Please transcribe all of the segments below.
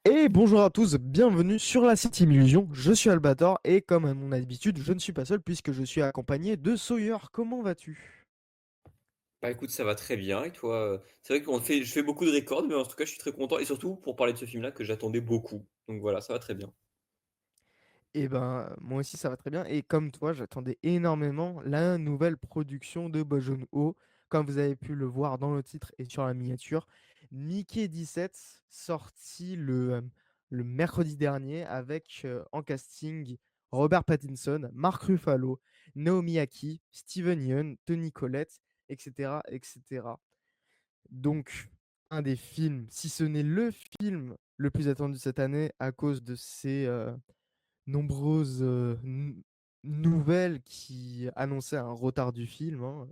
Et bonjour à tous, bienvenue sur la City Illusion. Je suis Albator et comme à mon habitude, je ne suis pas seul puisque je suis accompagné de Sawyer. Comment vas-tu? Bah écoute, ça va très bien et toi? C'est vrai je fais beaucoup de records, mais en tout cas, je suis très content et surtout pour parler de ce film-là que j'attendais beaucoup. Donc voilà, ça va très bien. Eh ben, moi aussi ça va très bien. Et comme toi, j'attendais énormément la nouvelle production de Bong Joon-ho. Comme vous avez pu le voir dans le titre et sur la miniature, Mickey 17 sorti le mercredi dernier avec en casting Robert Pattinson, Mark Ruffalo, Naomi Aki, Steven Yeun, Toni Collette, etc., etc. Donc, un des films, si ce n'est le film le plus attendu cette année à cause de ces nombreuses nouvelles qui annonçaient un retard du film, hein.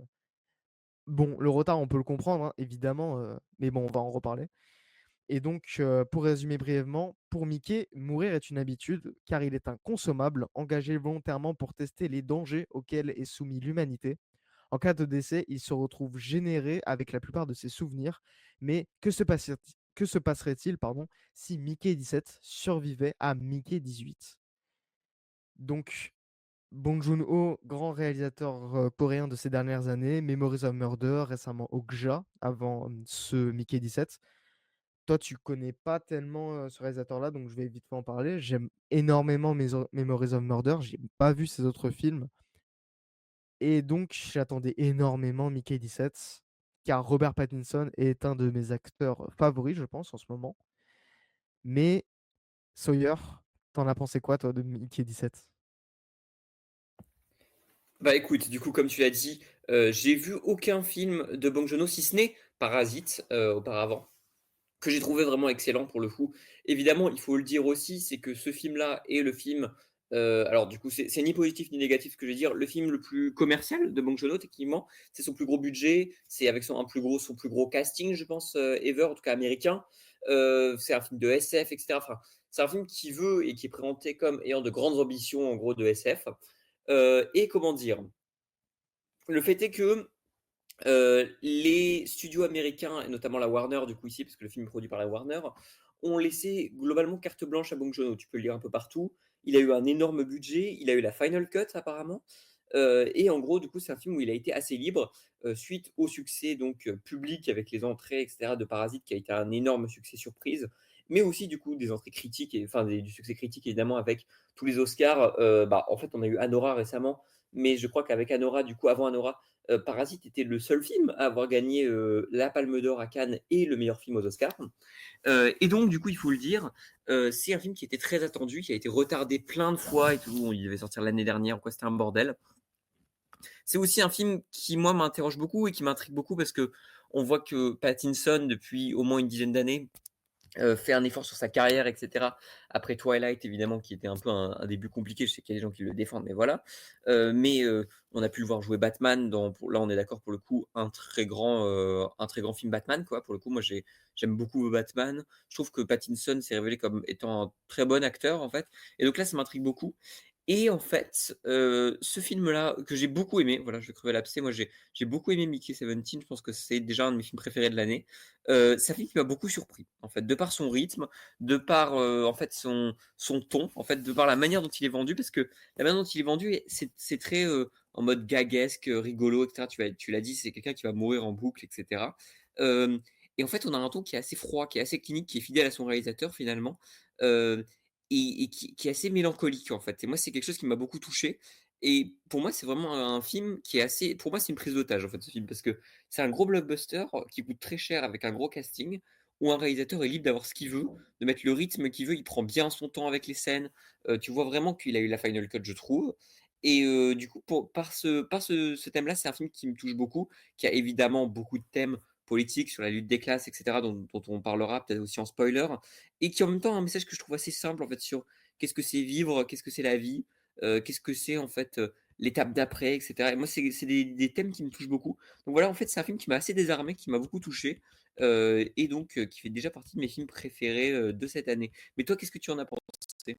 Bon, le retard, on peut le comprendre, hein, évidemment, mais bon, on va en reparler. Et donc, pour résumer brièvement, pour Mickey, mourir est une habitude car il est un consommable engagé volontairement pour tester les dangers auxquels est soumis l'humanité. En cas de décès, il se retrouve généré avec la plupart de ses souvenirs. Mais que se passerait-il pardon, si Mickey 17 survivait à Mickey 18? Donc, Bong Joon-ho, grand réalisateur coréen de ces dernières années, Memories of Murder, récemment Okja, avant ce Mickey 17. Toi, tu connais pas tellement ce réalisateur-là, donc je vais vite fait en parler. J'aime énormément Memories of Murder. J'ai pas vu ses autres films. Et donc, j'attendais énormément Mickey 17, car Robert Pattinson est un de mes acteurs favoris, je pense, en ce moment. Mais Sawyer, t'en as pensé quoi, toi, de Mickey 17? Bah écoute, du coup, comme tu l'as dit, j'ai vu aucun film de Bong Joon-ho si ce n'est Parasite auparavant, que j'ai trouvé vraiment excellent pour le coup. Évidemment, il faut le dire aussi, c'est que ce film-là est le film. Alors du coup, c'est ni positif ni négatif ce que je vais dire. Le film le plus commercial de Bong Joon-ho, techniquement, c'est son plus gros budget, c'est avec son plus gros casting, je pense, ever, en tout cas américain. C'est un film de SF, etc. Enfin, c'est un film qui veut et qui est présenté comme ayant de grandes ambitions, en gros, de SF. Et comment dire, le fait est que les studios américains, et notamment la Warner, du coup ici, parce que le film est produit par la Warner, ont laissé globalement carte blanche à Bong Joon-ho. Tu peux le lire un peu partout. Il a eu un énorme budget, il a eu la Final Cut apparemment. Et en gros, du coup, c'est un film où il a été assez libre suite au succès donc public avec les entrées, etc. de Parasite, qui a été un énorme succès surprise, mais aussi du coup des entrées critiques et enfin du succès critique évidemment avec tous les Oscars. Bah, en fait, on a eu Anora récemment, mais je crois qu'avec Anora, du coup, avant Anora, Parasite était le seul film à avoir gagné la Palme d'Or à Cannes et le meilleur film aux Oscars. Et donc, du coup, il faut le dire, c'est un film qui était très attendu, qui a été retardé plein de fois et tout. Il devait sortir l'année dernière, quoi, c'était un bordel. C'est aussi un film qui, moi, m'interroge beaucoup et qui m'intrigue beaucoup parce que on voit que Pattinson, depuis au moins une dizaine d'années, fait un effort sur sa carrière, etc. Après Twilight, évidemment, qui était un peu un début compliqué. Je sais qu'il y a des gens qui le défendent, mais voilà. Mais on a pu le voir jouer Batman là, on est d'accord pour le coup, un très grand film Batman, quoi. Pour le coup, j'aime beaucoup Batman. Je trouve que Pattinson s'est révélé comme étant un très bon acteur, en fait. Et donc là, ça m'intrigue beaucoup. Et en fait, ce film-là, que j'ai beaucoup aimé, voilà, je vais crever l'abcès, moi j'ai beaucoup aimé Mickey 17, je pense que c'est déjà un de mes films préférés de l'année. C'est un film qui m'a beaucoup surpris, en fait, de par son rythme, de par en fait son ton, en fait, de par la manière dont il est vendu, parce que la manière dont il est vendu, c'est très en mode gaguesque, rigolo, etc. Tu l'as dit, c'est quelqu'un qui va mourir en boucle, etc. Euh, et en fait, on a un ton qui est assez froid, qui est assez clinique, qui est fidèle à son réalisateur finalement. Euh, et qui est assez mélancolique en fait. Et moi, c'est quelque chose qui m'a beaucoup touché. Et pour moi, c'est vraiment un film qui est assez. Pour moi, c'est une prise d'otage en fait, ce film, parce que c'est un gros blockbuster qui coûte très cher avec un gros casting, où un réalisateur est libre d'avoir ce qu'il veut, de mettre le rythme qu'il veut. Il prend bien son temps avec les scènes. Tu vois vraiment qu'il a eu la final cut, je trouve. Et du coup, ce thème-là, c'est un film qui me touche beaucoup, qui a évidemment beaucoup de thèmes politiques sur la lutte des classes, etc., dont on parlera peut-être aussi en spoiler, et qui en même temps a un message que je trouve assez simple en fait sur qu'est-ce que c'est vivre, qu'est-ce que c'est la vie, qu'est-ce que c'est en fait l'étape d'après, etc. Et moi, c'est des thèmes qui me touchent beaucoup. Donc voilà, en fait, c'est un film qui m'a assez désarmé, qui m'a beaucoup touché, et donc qui fait déjà partie de mes films préférés de cette année. Mais toi, qu'est-ce que tu en as pensé?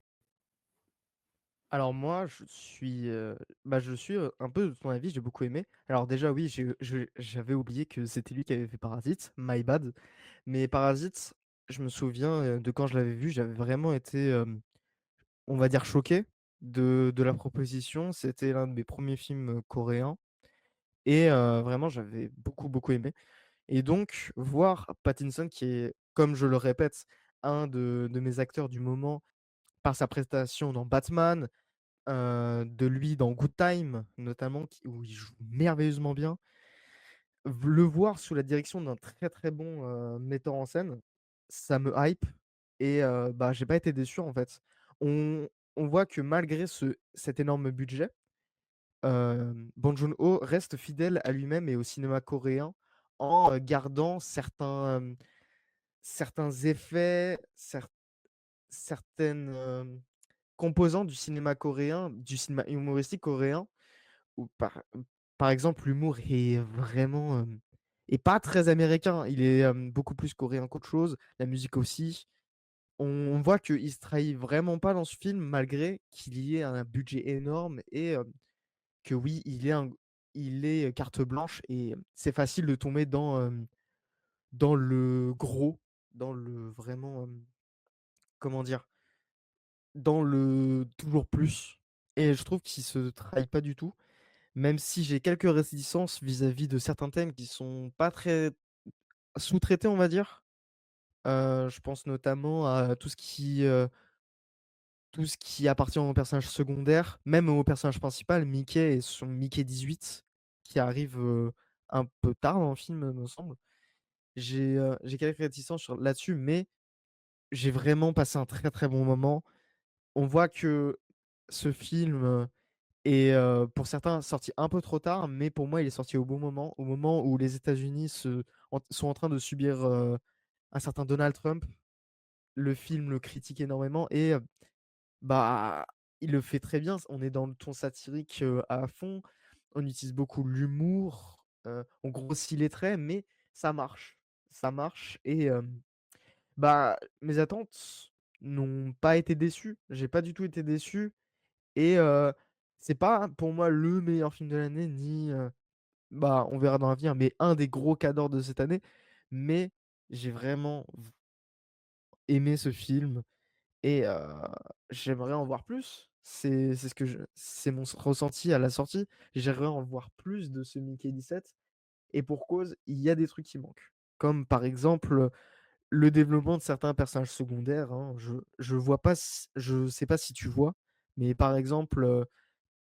Alors moi, je suis un peu de ton avis, j'ai beaucoup aimé. Alors déjà, oui, j'avais oublié que c'était lui qui avait fait Parasite, my bad. Mais Parasite, je me souviens, de quand je l'avais vu, j'avais vraiment été, on va dire choqué de la proposition. C'était l'un de mes premiers films, coréens et vraiment j'avais beaucoup, beaucoup aimé et donc voir Pattinson qui est, comme je le répète, un de mes acteurs du moment par sa prestation dans Batman, de lui dans Good Time notamment qui où il joue merveilleusement bien. Le voir sous la direction d'un très, très bon, metteur en scène, ça me hype et bah, j'ai pas été déçu, en fait. On voit que malgré cet énorme budget, Bong Joon-ho reste fidèle à lui-même et au cinéma coréen en, gardant certains effets, certaines, composantes du cinéma coréen, du cinéma humoristique coréen ou par exemple, l'humour est vraiment, est pas très américain. Il est, beaucoup plus coréen qu'autre chose. La musique aussi. On voit qu'il se trahit vraiment pas dans ce film malgré qu'il y ait un budget énorme et que oui, il est, carte blanche et c'est facile de tomber dans le gros, dans le vraiment, comment dire? Dans le toujours plus et je trouve qu'il se trahit pas du tout. Même si j'ai quelques réticences vis-à-vis de certains thèmes qui sont pas très sous-traités, on va dire. Je pense notamment à tout ce qui appartient aux personnages secondaires, même au personnage principal, Mickey et son Mickey 18 qui arrive, un peu tard dans le film, me semble. J'ai quelques réticences là-dessus, mais j'ai vraiment passé un très, très bon moment. On voit que ce film, et pour certains, sorti un peu trop tard, mais pour moi, il est sorti au moment où les États-Unis sont en train de subir, un certain Donald Trump. Le film le critique énormément et bah, il le fait très bien. On est dans le ton satirique, à fond. On utilise beaucoup l'humour, on grossit les traits, mais ça marche. Ça marche et bah, mes attentes n'ont pas été déçues. J'ai pas du tout été déçu et c'est pas pour moi le meilleur film de l'année ni, bah, on verra dans l'avenir, mais un des gros cadors de cette année. Mais j'ai vraiment aimé ce film et j'aimerais en voir plus. C'est ce que c'est mon ressenti à la sortie. J'aimerais en voir plus de ce Mickey 17 et pour cause, il y a des trucs qui manquent. Comme par exemple, le développement de certains personnages secondaires, hein. Je vois pas s je sais pas si tu vois, mais par exemple,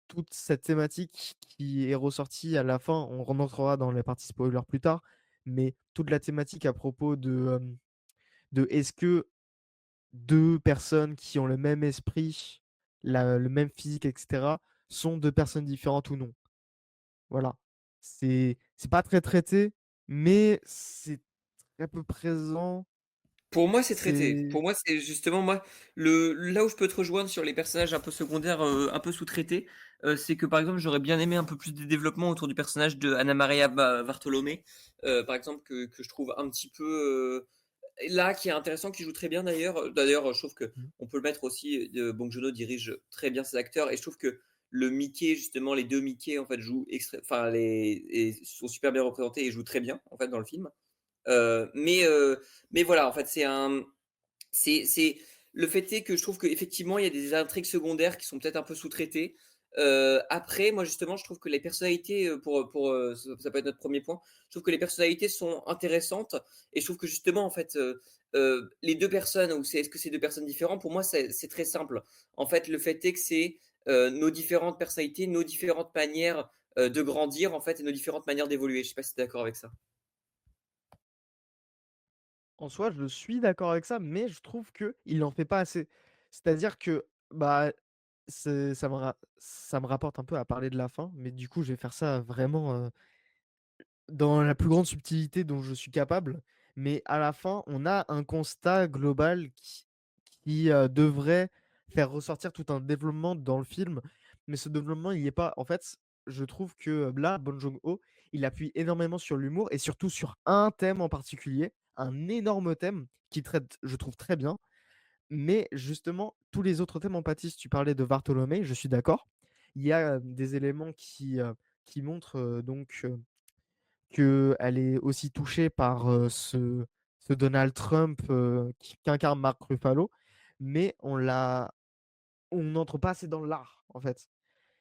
toute cette thématique qui est ressortie à la fin, on rentrera dans la partie spoiler plus tard, mais toute la thématique à propos de est-ce que 2 personnes qui ont le même esprit, le même physique et cetera, sont 2 personnes différentes ou non? Voilà. C'est pas très traité, mais c'est très peu présent. Pour moi, c'est traité. C'est Pour moi, c'est justement moi, le là où je peux te rejoindre sur les personnages un peu secondaires, un peu sous-traités, c'est que, par exemple, j'aurais bien aimé un peu plus de développement autour du personnage de Anna Maria Bartolomé, par exemple, que je trouve un petit peu, là, qui est intéressant, qui joue très bien d'ailleurs. D'ailleurs, je trouve mmh. qu'on peut le mettre aussi, Bong Joon-ho dirige très bien ses acteurs et je trouve que le Mickey, justement, les 2 Mickey, en fait, jouent enfin, sont super bien représentés et jouent très bien, en fait, dans le film. Heu, mais heu, mais voilà, en fait, c'est le fait est que je trouve qu'effectivement, il y a des intrigues secondaires qui sont peut-être un peu sous-traitées. Après, moi, justement, je trouve que les personnalités, ça peut être notre premier point. Je trouve que les personnalités sont intéressantes et je trouve que justement, en fait, les 2 personnes ou est-ce que c'est 2 personnes différentes? Pour moi, c'est très simple. En fait, le fait est que c'est, nos différentes personnalités, nos différentes manières, de grandir, en fait, et nos différentes manières d'évoluer. Je sais pas si tu es d'accord avec ça? En soi, je suis d'accord avec ça, mais je trouve qu'il en fait pas assez. C'est-à-dire que, bah, ça me rapporte un peu à parler de la fin, mais du coup, je vais faire ça vraiment, dans la plus grande subtilité dont je suis capable. Mais à la fin, on a un constat global qui devrait faire ressortir tout un développement dans le film, mais ce développement, il y est pas. En fait, je trouve que, là, Bong Joon-ho, il appuie énormément sur l'humour et surtout sur un thème en particulier, un énorme thème qui traite, je trouve, très bien. Mais justement, tous les autres thèmes en pâtissent. Tu parlais de Bartholomé, je suis d'accord. Il y a, des éléments qui montrent, donc, qu'elle est aussi touchée par, ce Donald Trump, qui qu'incarne Mark Ruffalo, mais on n'entre pas assez dans l'art, en fait.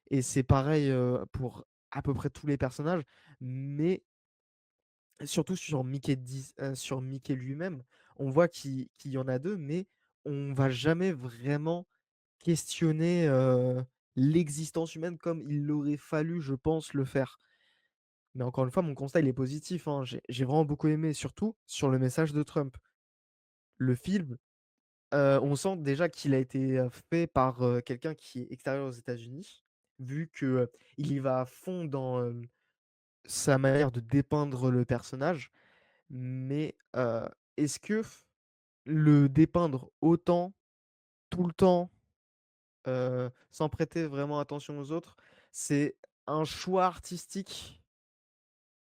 Et c'est pareil, pour à peu près tous les personnages, mais surtout sur Mickey lui-même. On voit qu'il y en a 2, mais on va jamais vraiment questionner, l'existence humaine comme il aurait fallu, je pense, le faire. Mais encore une fois, mon constat, il est positif, hein. J'ai vraiment beaucoup aimé, surtout sur le message de Trump. Le film, on sent déjà qu'il a été, fait par, quelqu'un qui est extérieur aux États-Unis, vu que, il y va à fond dans, sa manière de dépeindre le personnage. Mais, est-ce que le dépeindre autant, tout le temps, sans prêter vraiment attention aux autres, c'est un choix artistique,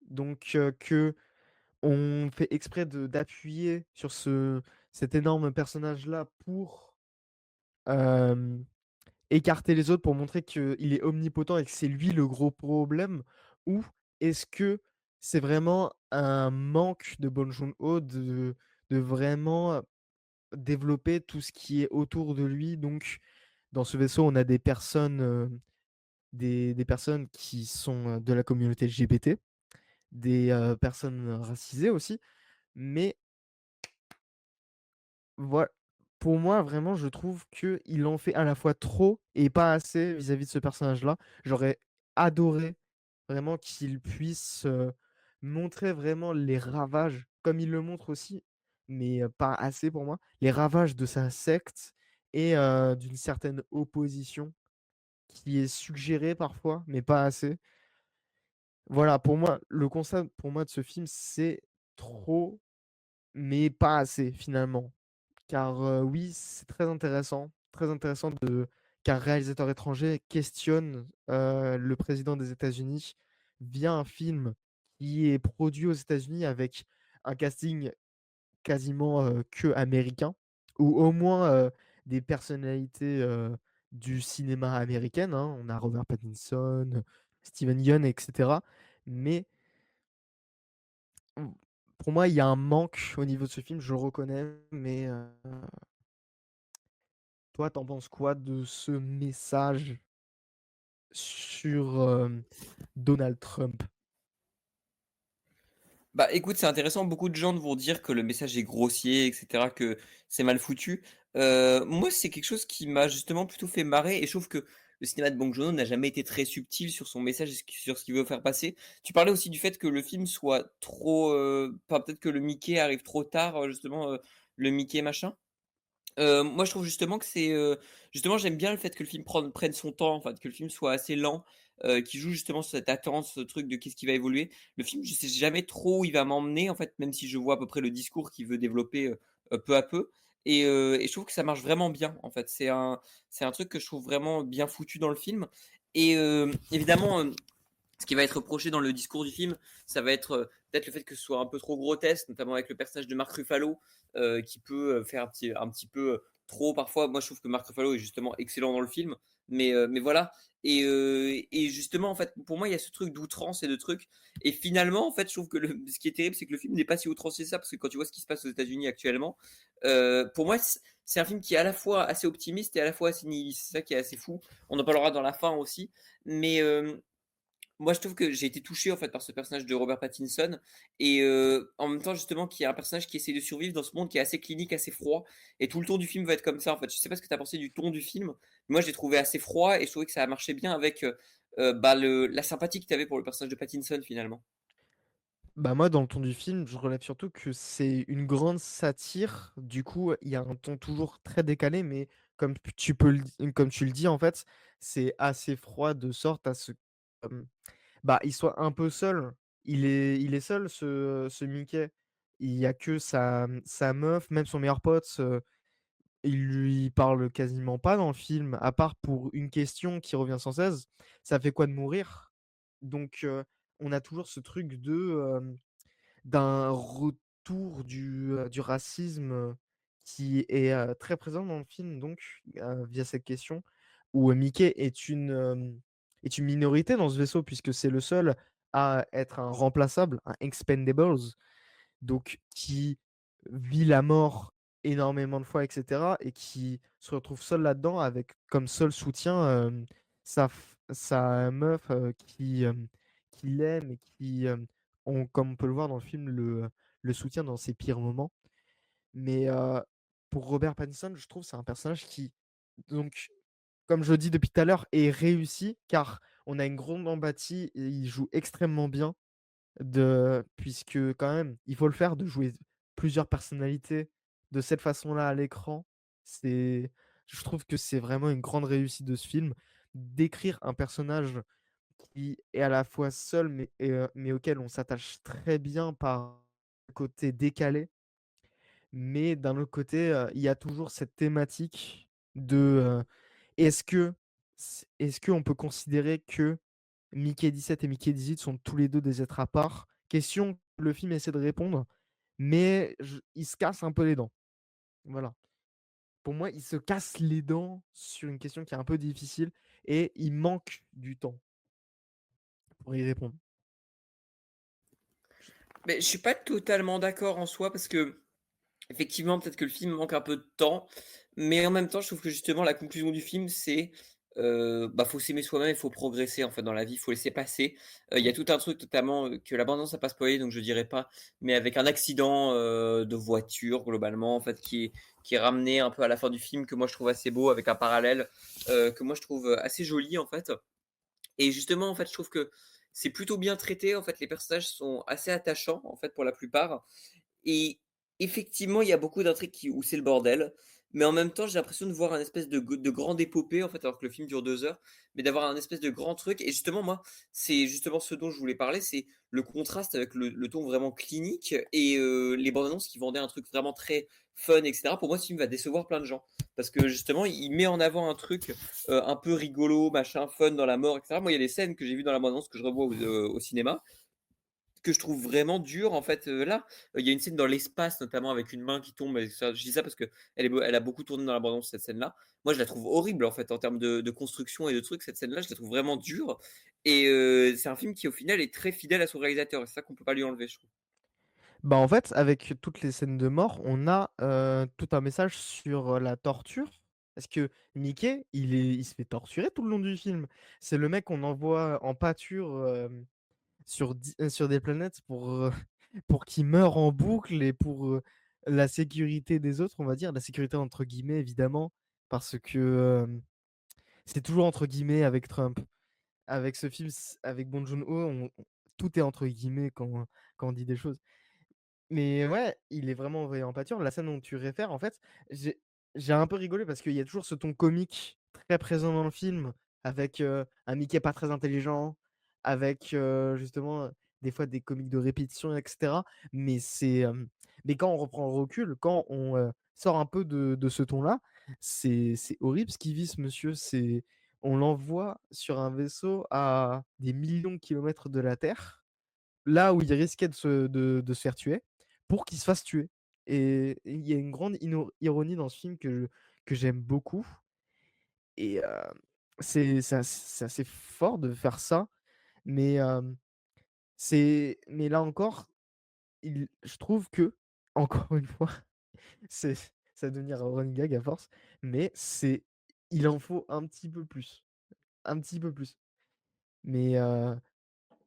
donc qu'on fait exprès d'appuyer sur cet énorme personnage-là pour, hem, écarter les autres, pour montrer qu'il est omnipotent et que c'est lui le gros problème? Ou est-ce que c'est vraiment un manque de Bong Joon-ho de vraiment développer tout ce qui est autour de lui? Donc dans ce vaisseau, on a des personnes, des personnes qui sont, de la communauté LGBT, des, personnes racisées aussi, mais voi pour moi, vraiment, je trouve qu'il en fait à la fois trop et pas assez vis-à-vis de ce personnage-là. J'aurais adoré vraiment qu'il puisse, montrer vraiment les ravages, comme il le montre aussi, mais, pas assez pour moi, les ravages de sa secte et d'une certaine opposition qui est suggérée parfois, mais pas assez. Voilà, pour moi, le constat pour moi de ce film, c'est trop, mais pas assez finalement. Car, oui, c'est très intéressant de qu'un réalisateur étranger questionne, le président des États-Unis via un film qui est produit aux États-Unis avec un casting quasiment, qu'américain ou au moins, des personnalités, du cinéma américaine, hein. On a Robert Pattinson, Steven Yeun et cetera. Mais mmh, pour moi, il y a un manque au niveau de ce film, je le reconnais, mais toi, t'en penses quoi de ce message sur, Donald Trump? Bah, écoute, c'est intéressant. Beaucoup de gens vont dire que le message est grossier, et cetera, que c'est mal foutu. Moi, c'est quelque chose qui m'a justement plutôt fait marrer et je trouve que le cinéma de Bong Joon-ho n'a jamais été très subtil sur son message et sur ce qu'il veut faire passer. Tu parlais aussi du fait que le film soit trop, enfin, peut-être que le Mickey arrive trop tard, justement, le Mickey machin. Moi, je trouve justement que justement, j'aime bien le fait que le film prenne son temps, en fait, que le film soit assez lent, qu'il joue justement sur cette attente, ce truc de qu'est-ce qui va évoluer. Le film, je sais jamais trop où il va m'emmener, en fait, même si je vois à peu près le discours qu'il veut développer, peu à peu et je trouve que ça marche vraiment bien, en fait. C'est un truc que je trouve vraiment bien foutu dans le film et évidemment, ce qui va être reproché dans le discours du film, ça va être, peut-être le fait que ce soit un peu trop grotesque, notamment avec le personnage de Mark Ruffalo, qui peut, faire un petit peu, trop parfois. Moi, je trouve que Mark Ruffalo est justement excellent dans le film, mais voilà et justement, en fait, pour moi, il y a ce truc d'outrance et de trucs et finalement, en fait, je trouve que le ce qui est terrible, c'est que le film n'est pas si outrancier que ça, parce que quand tu vois ce qui se passe aux États-Unis actuellement, pour moi, c'est un film qui est à la fois assez optimiste et à la fois assez nihiliste. C'est ça qui est assez fou. On en parlera dans la fin aussi, mais moi, je trouve que j'ai été touché, en fait, par ce personnage de Robert Pattinson et en même temps, justement, qui est un personnage qui essaie de survivre dans ce monde qui est assez clinique, assez froid et tout le ton du film va être comme ça, en fait. Je sais pas ce que tu as pensé du ton du film. Moi, je l'ai trouvé assez froid et je trouvais que ça a marché bien avec, bah, le la sympathie que tu avais pour le personnage de Pattinson, finalement. Bah, moi, dans le ton du film, je relève surtout que c'est une grande satire. Du coup, il y a un ton toujours très décalé, mais comme tu le dis, en fait, c'est assez froid de sorte à ce bah, il soit un peu seul. Il est seul ce Mickey. Il y a que sa meuf, même son meilleur pote, il lui parle quasiment pas dans le film, à part pour une question qui revient sans cesse: «Ça fait quoi de mourir?» Donc on a toujours ce truc d'un retour du racisme, qui est, très présent dans le film donc via cette question où, Mickey est une minorité dans ce vaisseau puisque c'est le seul à être un remplaçable, un expendables, donc qui vit la mort énormément de fois et cetera et qui se retrouve seul là-dedans avec comme seul soutien, sa meuf, qui l'aime et qui, comme on peut le voir dans le film, le soutient dans ses pires moments. Mais, pour Robert Pattinson, je trouve c'est un personnage qui donc comme je le dis depuis tout à l'heure, est réussi car on a une grande empathie et il joue extrêmement bien puisque quand même, il faut le faire de jouer plusieurs personnalités de cette façon-là à l'écran. C'est je trouve que c'est vraiment une grande réussite de ce film, d'écrire un personnage qui est à la fois seul mais auquel on s'attache très bien par le côté décalé. Mais d'un autre côté, il y a toujours cette thématique de, est-ce que est-ce qu'on peut considérer que Mickey 17 et Mickey 18 sont tous les 2 des êtres à part? Question que le film essaie de répondre, mais il se casse un peu les dents. Voilà. Pour moi, il se casse les dents sur une question qui est un peu difficile et il manque du temps pour y répondre. Je Mais je suis pas totalement d'accord en soi parce que effectivement, peut-être que le film manque un peu de temps, mais en même temps, je trouve que justement la conclusion du film, c'est, bah, faut s'aimer soi-même, il faut progresser en fait dans la vie, il faut laisser passer. Il y a tout un truc notamment, que l'abondance a pas spoilé donc je dirai pas, mais avec un accident, de voiture globalement en fait qui est ramené un peu à la fin du film que moi je trouve assez beau avec un parallèle, que moi je trouve, assez joli en fait et justement en fait je trouve que c'est plutôt bien traité en fait, les personnages sont assez attachants en fait pour la plupart et effectivement, il y a beaucoup d'intrigues où c'est le bordel, mais en même temps, j'ai l'impression de voir un espèce de grande épopée, en fait, alors que le film dure 2 heures, mais d'avoir un espèce de grand truc et justement, moi, c'est justement ce dont je voulais parler, c'est le contraste avec le ton vraiment clinique et les bandes annonces qui vendaient un truc vraiment très fun et cetera. Pour moi, ce film va décevoir plein de gens parce que justement, il met en avant un truc, un peu rigolo, machin, fun dans la mort et cetera. Moi, il y a des scènes que j'ai vues dans la bande annonce que je revois au cinéma que je trouve vraiment dur en fait, là, il y a une scène dans l'espace notamment avec une main qui tombe et ça je dis ça parce qu'elle a beaucoup tourné dans la bande annonce cette scène-là. Moi je la trouve horrible en fait en termes de construction et de trucs, cette scène-là, je la trouve vraiment dure et c'est un film qui au final est très fidèle à son réalisateur et c'est ça qu'on peut pas lui enlever je trouve. Bah, en fait, avec toutes les scènes de mort, on a, tout un message sur, la torture. Parce que Mickey, il se fait torturer tout le long du film. C'est le mec qu'on envoie en pâture, sur des planètes pour qu'il meure en boucle et pour, la sécurité des autres, on va dire. «La sécurité» entre guillemets évidemment, parce que, c'est toujours entre guillemets avec Trump. Avec ce film, avec Bong Joon-ho, tout est entre guillemets quand on dit des choses. Mais ouais, il est vraiment envoyé en pâture. La scène dont tu réfères, en fait, j'ai j'ai un peu rigolé parce qu'il y a toujours ce ton comique très présent dans le film avec, un Mickey pas très intelligent, avec, justement, des fois des comiques de répétition et cetera. Mais quand on reprend le recul, quand on, sort un peu de ce ton-là, c'est horrible ce qu'il vit ce monsieur. On l'envoie sur un vaisseau à des millions de kilomètres de la Terre là où il risquait de se faire tuer, pour qu'il se fasse tuer et il y a une grande ironie dans ce film que j'aime beaucoup et c'est assez fort de faire ça, mais là encore, je trouve que, encore une fois, c'est ça va devenir un running gag à force, mais il en faut un petit peu plus, mais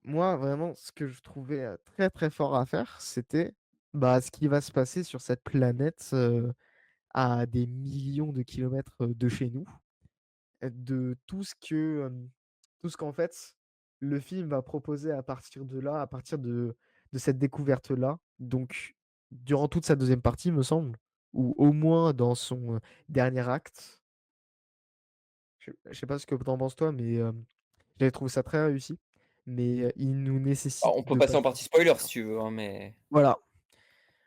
moi, vraiment, ce que je trouvais, très, très fort à faire, c'était, bah, ce qui va se passer sur cette planète, à des millions de kilomètres, de chez nous, de tout ce qu'en fait, le film va proposer à partir de là, à partir de cette découverte-là. Donc, durant toute sa deuxième partie, me semble, ou au moins dans son, dernier acte. Je sais pas ce que tu en penses toi, mais, j'avais trouvé ça très réussi, mais, il nous Alors nécessite on peut de passer en passer partie spoiler si tu veux, hein, mais voilà.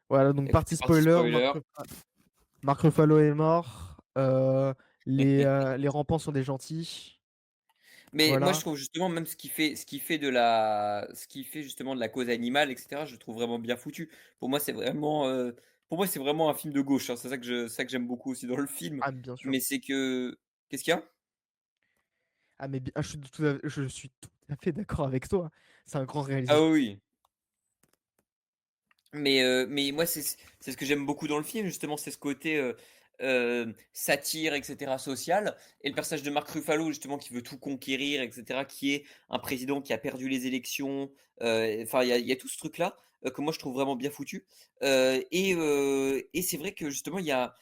Voilà, donc partie écoutez partie spoiler, spoiler. Mark Ruffalo est mort, les rampants sont des gentils, Mais moi, je voilà. trouve justement même ce qui fait justement de la cause animale et cetera, je le trouve vraiment bien foutu. Pour moi, c'est vraiment, pour moi, c'est vraiment un film de gauche, hein. C'est ça que j'aime beaucoup aussi dans le film. Ah, bien sûr. Mais c'est que qu'est-ce qu'il y a? Ah, mais bien je suis tout à fait d'accord avec toi. C'est un grand Ah réalisateur. oui, oui. Mais moi, c'est ce que j'aime beaucoup dans le film, justement, c'est ce côté, satire et cetera, social et le personnage de Mark Ruffalo, justement, qui veut tout conquérir et cetera, qui est un président qui a perdu les élections, enfin, il y a tout ce truc-là, que moi je trouve vraiment bien foutu, et c'est vrai que, justement, il y a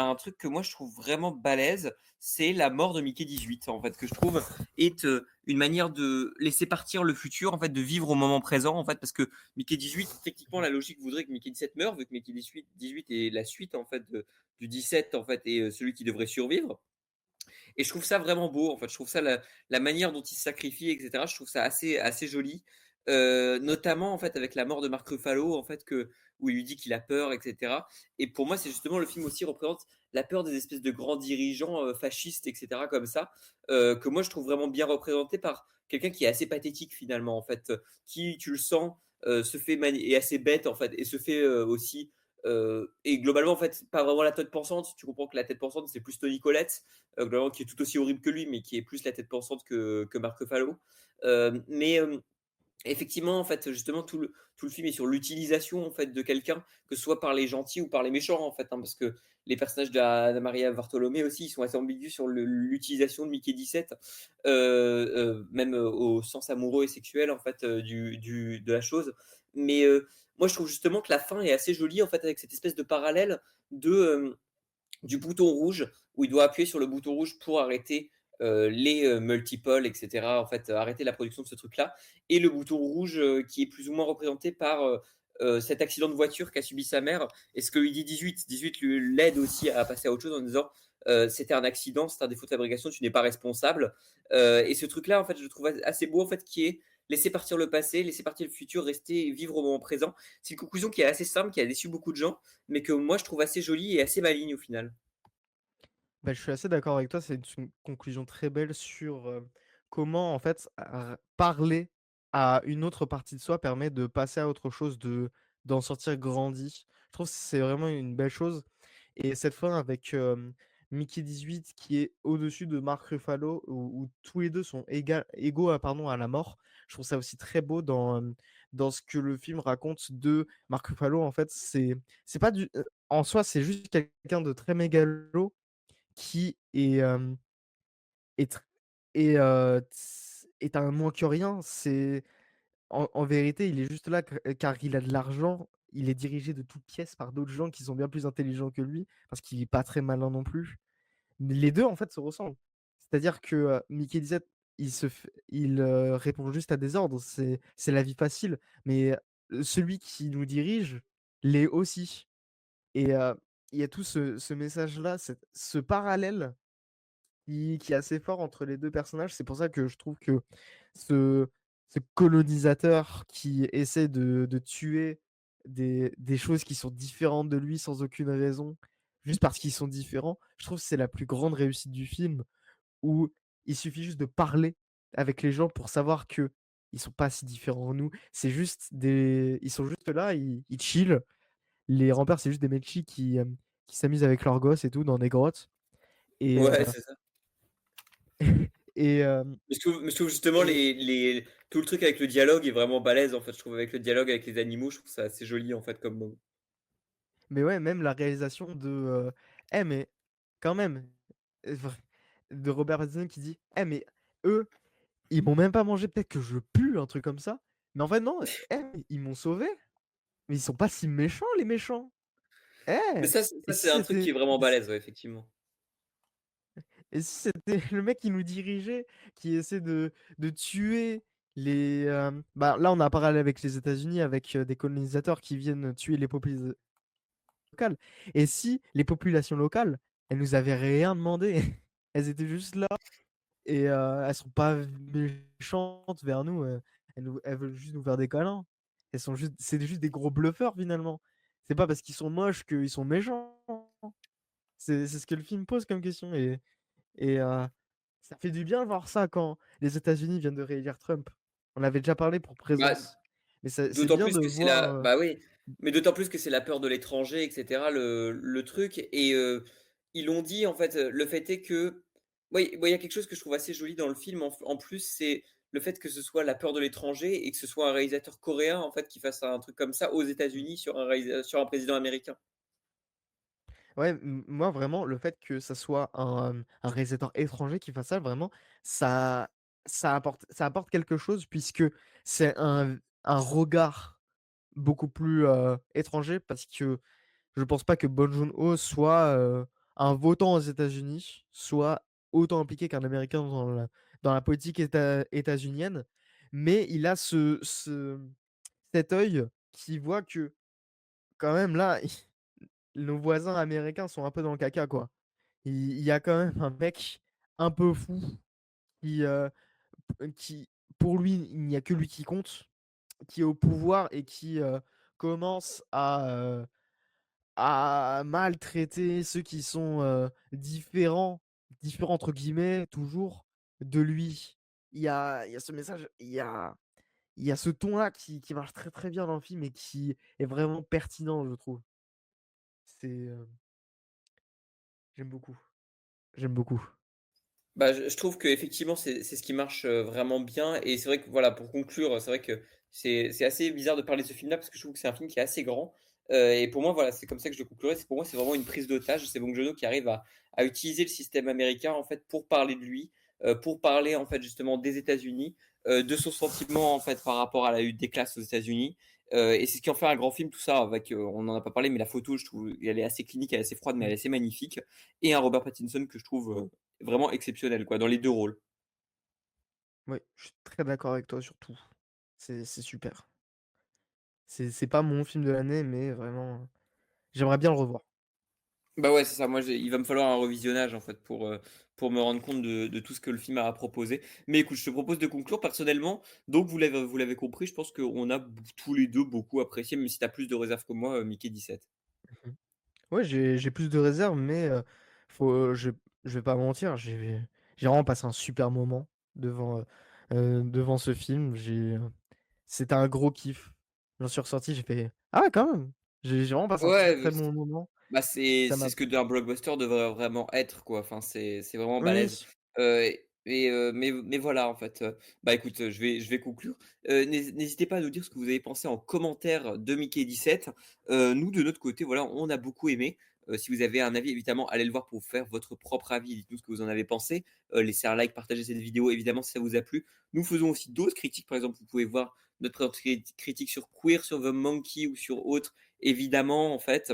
un truc que moi je trouve vraiment balèze, c'est la mort de Mickey 18, en fait, que je trouve est, une manière de laisser partir le futur, en fait, de vivre au moment présent, en fait, parce que Mickey 18, techniquement, la logique voudrait que Mickey 17 meure, vu que Mickey 18 est la suite en fait du 17 en fait et celui qui devrait survivre. Et je trouve ça vraiment beau. En fait, je trouve ça la manière dont il se sacrifie, etc. Je trouve ça assez joli. Notamment en fait avec la mort de Mark Ruffalo en fait où il lui dit qu'il a peur, etc. Et pour moi, c'est justement le film aussi représente la peur des espèces de grands dirigeants fascistes, etc. comme ça, que moi je trouve vraiment bien représenté par quelqu'un qui est assez pathétique finalement en fait, qui tu le sens se fait est assez bête en fait et se fait aussi et globalement en fait pas vraiment la tête pensante. Tu comprends que la tête pensante c'est plus Tony Collette globalement, qui est tout aussi horrible que lui, mais qui est plus la tête pensante que Marc Ruffalo. Mais effectivement, en fait, justement, tout le film est sur l'utilisation en fait de quelqu'un, que ce soit par les gentils ou par les méchants, en fait, hein, parce que les personnages d'Anna Maria Bartolomé aussi, ils sont assez ambigus sur l'utilisation de Mickey 17, même au sens amoureux et sexuel en fait de la chose. Mais moi, je trouve justement que la fin est assez jolie en fait avec cette espèce de parallèle de du bouton rouge où il doit appuyer sur le bouton rouge pour arrêter les multiples, etc. En fait, arrêter la production de ce truc-là. Et le bouton rouge qui est plus ou moins représenté par cet accident de voiture qu'a subi sa mère. Et ce que lui dit 18, 18 l'aide aussi à passer à autre chose en disant c'était un accident, c'est un défaut de fabrication, tu n'es pas responsable. Et ce truc-là, en fait, je le trouve assez beau, en fait, qui est laisser partir le passé, laisser partir le futur, rester vivre au moment présent. C'est une conclusion qui est assez simple, qui a déçu beaucoup de gens, mais que moi je trouve assez jolie et assez maligne au final. Bah, je suis assez d'accord avec toi, c'est une conclusion très belle sur, comment en fait, parler à une autre partie de soi permet de passer à autre chose, d'en sortir grandi. Je trouve que c'est vraiment une belle chose et cette fin avec, Mickey 18 qui est au-dessus de Mark Ruffalo où tous les 2 sont égaux à la mort. Je trouve ça aussi très beau dans ce que le film raconte de Mark Ruffalo en fait, c'est pas du en soi, c'est juste quelqu'un de très mégalo qui est tr est un moins que rien. C'est en vérité, il est juste là car il a de l'argent. Il est dirigé de toutes pièces par d'autres gens qui sont bien plus intelligents que lui, parce qu'il est pas très malin non plus. Mais les 2 en fait se ressemblent. C'est-à-dire que, Mickey 17, il répond juste à des ordres, c'est la vie facile, mais, celui qui nous dirige l'est aussi et il y a tout ce message-là, ce parallèle qui est assez fort entre les 2 personnages. C'est pour ça que je trouve que ce ce colonisateur qui essaie de tuer des choses qui sont différentes de lui sans aucune raison, juste parce qu'ils sont différents, je trouve que c'est la plus grande réussite du film où il suffit juste de parler avec les gens pour savoir qu'ils sont pas si différents de nous. C'est juste des ils sont juste là, ils chill. Les rampeurs, c'est juste des Melchi qui s'amusent avec leurs gosses et tout dans des grottes et Ouais, c'est ça. et hem Mais je trouve justement et tout le truc avec le dialogue est vraiment balèze en fait. Je trouve avec le dialogue avec les animaux, je trouve ça assez joli en fait comme moment. mais ouais, même la réalisation eh mais quand même, vrai de Robert Pattinson qui dit: «Eh mais eux, ils m'ont même pas mangé, peut-être que je pue», un truc comme ça. Mais en fait non, ils m'ont sauvé, mais ils sont pas si méchants les méchants. Eh! Mais Et ça si c'est un truc qui c'était est vraiment balèze, ouais, effectivement. et si c'était le mec qui nous dirigeait, qui essaie de tuer bah, là on a un parallèle avec les États-Unis, avec, des colonisateurs qui viennent tuer les populations locales. Et si les populations locales, elles nous avaient rien demandé, elles étaient juste là et elles sont pas méchantes vers nous, elles veulent juste nous faire des câlins. C'est juste des gros bluffeurs finalement. C'est pas parce qu'ils sont moches qu'ils sont méchants. C'est ce que le film pose comme question et ça fait du bien de voir ça quand les États-Unis viennent de réélire Trump. On avait déjà parlé pour Bah, Présence, mais c'est d'autant bien plus de que c'est la voir, bah, oui, mais d'autant plus que c'est la peur de l'étranger et cetera le truc et ils l'ont dit en fait, le fait est que oui, il y a quelque chose que je trouve assez joli dans le film en plus, c'est le fait que ce soit La peur de l'étranger et que ce soit un réalisateur coréen, en fait, qui fasse un truc comme ça aux États-Unis sur un président américain. Ouais, moi vraiment le fait que ça soit un réalisateur étranger qui fasse ça vraiment, ça ça apporte quelque chose puisque c'est un regard beaucoup plus, étranger parce que je pense pas que Bong Joon-ho soit, un votant aux États-Unis, soit autant impliqué qu'un Américain dans la politique états-unienne. Mais il a cet œil qui voit que quand même là, nos voisins américains sont un peu dans le caca, quoi. Il y a quand même un mec un peu fou qui, qui pour lui, il n'y a que lui qui compte, qui est au pouvoir et qui, commence à maltraiter ceux qui sont, «différents» entre guillemets, toujours, de lui. Il y a ce message, il y a ce ton-là qui marche très, très bien dans le film et qui est vraiment pertinent, je trouve. C'est, j'aime beaucoup, j'aime beaucoup. Bah, je trouve qu'effectivement, c'est ce qui marche, vraiment bien et c'est vrai que voilà, pour conclure, c'est vrai que c'est assez bizarre de parler de ce film-là parce que je trouve que c'est un film qui est assez grand, et pour moi, voilà, c'est comme ça que je le conclurai. C'est pour moi, c'est vraiment une prise d'otage. C'est Bong Joon-ho qui arrive à utiliser le système américain, en fait, pour parler de lui, pour parler, en fait, justement des États-Unis, de son sentiment, en fait, par rapport à la lutte des classes aux États-Unis, et c'est ce qui en fait un grand film, tout ça avec, on n'en a pas parlé, mais la photo, je trouve, elle est assez clinique, elle est assez froide, mais elle Mmh. est assez magnifique et un Robert Pattinson que je trouve, vraiment exceptionnel quoi, dans les 2 rôles. Oui, je suis très d'accord avec toi sur tout. C'est super. C'est pas mon film de l'année, mais vraiment, j'aimerais bien le revoir. Bah, ouais, c'est ça, moi il va me falloir un revisionnage en fait pour me rendre compte de tout ce que le film a à proposer. Mais écoute, je te propose de conclure personnellement, donc vous l'avez compris, je pense qu'on a tous les 2 beaucoup apprécié, même si tu as plus de réserves que moi, Mickey 17. Mmh. Ouais, j'ai plus de réserves, mais faut je vais pas mentir, j'ai vraiment passé un super moment devant ce film. C'était un gros kiff. J'en suis ressorti, j'ai fait: «Ah ouais, quand même!» J'ai vraiment passé un très, Ouais, très bon moment. bah, c'est Ça c'est m'a ce que un blockbuster devrait vraiment être, quoi. Enfin, c'est vraiment Oui, balèze, mais voilà, en fait, bah, écoute, je vais conclure. N'hésitez pas à nous dire ce que vous avez pensé en commentaire de Mickey 17. Nous, de notre côté, voilà, on a beaucoup aimé. Si vous avez un avis, évidemment, allez le voir pour vous faire votre propre avis. Dites-nous ce que vous en avez pensé. Laissez un like, partagez cette vidéo, évidemment, si ça vous a plu. Nous faisons aussi d'autres critiques. Par exemple, vous pouvez voir notre critique sur Queer, sur The Monkey ou sur autres, évidemment, en fait.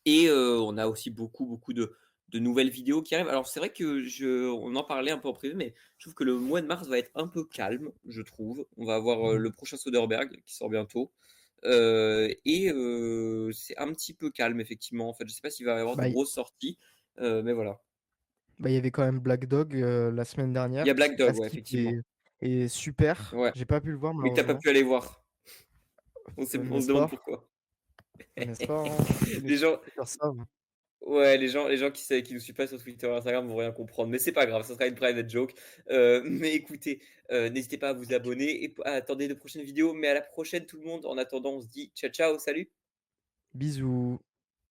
Et on a aussi beaucoup, beaucoup de nouvelles vidéos qui arrivent. Alors c'est vrai que je on en parlait un peu en privé, mais je trouve que le mois de mars va être un peu calme, je trouve. On va avoir, mmh, le prochain Soderbergh qui sort bientôt, et c'est un petit peu calme effectivement. En fait, je sais pas s'il va y avoir de bah, grosses sorties, mais voilà. il y avait quand même Black Dog, la semaine Il y a dernière, Black Dog, la ouais, script effectivement. est super. Ouais, J'ai pas pu le voir mais tu as pas malheureusement. pu aller voir. On se N'est-ce demande pas? pourquoi. N'est-ce pas, hein? Tous les Les gens chroniqueurs savent. Ouais, les gens qui nous suivent pas sur Twitter et Instagram vont rien comprendre, mais c'est pas grave, ça sera une private joke. Mais écoutez, n'hésitez pas à vous abonner et attendez de prochaines vidéos, mais à la prochaine tout le monde. En attendant, on se dit ciao, ciao, salut! Bisous.